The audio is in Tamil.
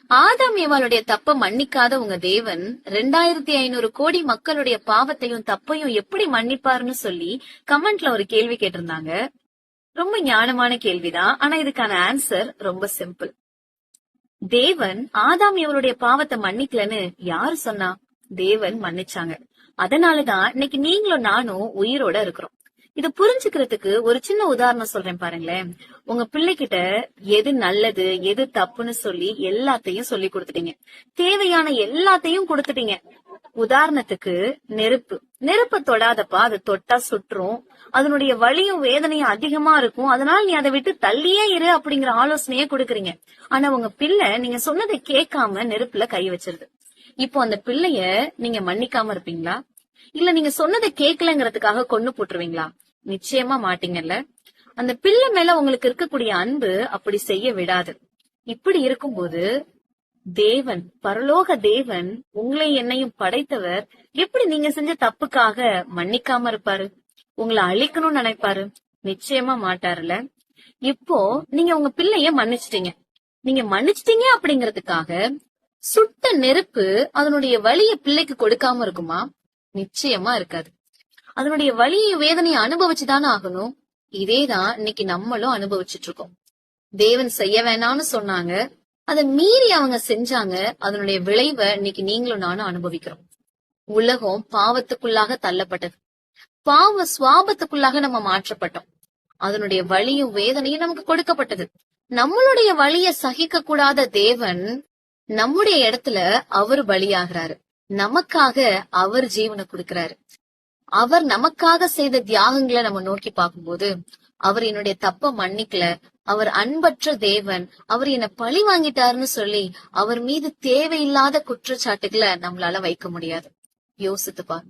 ஆதாம் ஏவாளுடைய தப்ப மன்னிக்காத உங்க தேவன் 2500 கோடி மக்களுடைய பாவத்தையும் தப்பையும் எப்படி மன்னிப்பாருன்னு சொல்லி கமெண்ட்ல ஒரு கேள்வி கேட்டிருந்தாங்க. ரொம்ப ஞானமான கேள்விதான். ஆனா இதுக்கான ஆன்சர் ரொம்ப சிம்பிள். தேவன் ஆதாம் ஏவாளுடைய பாவத்தை மன்னிக்கலன்னு யாரு சொன்னா? தேவன் மன்னிச்சாங்க. அதனாலதான் இன்னைக்கு நீங்களும் நானும் உயிரோட இருக்கிறோம். இத புரிஞ்சுக்கிறதுக்கு ஒரு சின்ன உதாரணம் சொல்றேன் பாருங்களேன். உங்க பிள்ளைகிட்ட எது நல்லது எது தப்புன்னு சொல்லி எல்லாத்தையும் சொல்லி கொடுத்துட்டீங்க. தேவையான எல்லாத்தையும் கொடுத்துட்டீங்க. உதாரணத்துக்கு நெருப்ப தொடாதப்பா, அது தொட்டா சுற்றும், அதனுடைய வலியும் வேதனையும் அதிகமா இருக்கும், அதனால நீ அதை விட்டு தள்ளியே இரு அப்படிங்கிற ஆலோசனையே கொடுக்கறீங்க. ஆனா உங்க பிள்ளை நீங்க சொன்னதை கேட்காம நெருப்புல கை வச்சிருது. இப்போ அந்த பிள்ளைய நீங்க மன்னிக்காம இருப்பீங்களா? இல்ல நீங்க சொன்னதை கேட்கலங்கிறதுக்காக கொன்னு போட்டுருவீங்களா? நிச்சயமா மாட்டீங்கல்ல. அந்த பிள்ளை மேல உங்களுக்கு இருக்கக்கூடிய அன்பு அப்படி செய்ய விடாது. இப்படி இருக்கும்போது தேவன், பரலோக தேவன், உங்களை என்னையும் படைத்தவர் எப்படி நீங்க செஞ்ச தப்புக்காக மன்னிக்காம இருப்பாரு? உங்களை அழிக்கணும்னு நினைப்பாரு? நிச்சயமா மாட்டாருல. இப்போ நீங்க உங்க பிள்ளைய மன்னிச்சிட்டீங்க. நீங்க மன்னிச்சிட்டீங்க அப்படிங்கறதுக்காக சுட்ட நெருப்பு அதனுடைய வலிய பிள்ளைக்கு கொடுக்காம இருக்குமா? நிச்சயமா இருக்காது. அதனுடைய வலியை வேதனையை அனுபவிச்சுதானே ஆகணும். இதேதான் இன்னைக்கு நம்மளும் அனுபவிச்சுட்டு இருக்கோம். தேவன் செய்ய வேணாம்னு சொன்னாங்க, அதை மீறி அவங்க செஞ்சாங்க. அதனுடைய விளைவை இன்னைக்கு நீங்களும் நானும் அனுபவிக்கிறோம். உலகம் பாவத்துக்குள்ளாக தள்ளப்பட்டது. பாவ சுவாபத்துக்குள்ளாக நம்ம மாற்றப்பட்டோம். அதனுடைய வலியும் வேதனையும் நமக்கு கொடுக்கப்பட்டது. நம்மளுடைய வலிய சகிக்க கூடாத தேவன் நம்முடைய இடத்துல அவர் பலியாகிறாரு. நமக்காக அவர் ஜீவனை கொடுக்கிறாரு. அவர் நமக்காக செய்த தியாகங்களை நம்ம நோக்கி பார்க்கும்போது, அவர் என்னுடைய தப்ப மன்னிக்கல, அவர் அன்பற்ற தேவன், அவர் என்ன பழி வாங்கிட்டாருன்னு சொல்லி அவர் மீது தேவையில்லாத குற்றச்சாட்டுகளை நம்மளால வைக்க முடியாது. யோசித்து பாரு.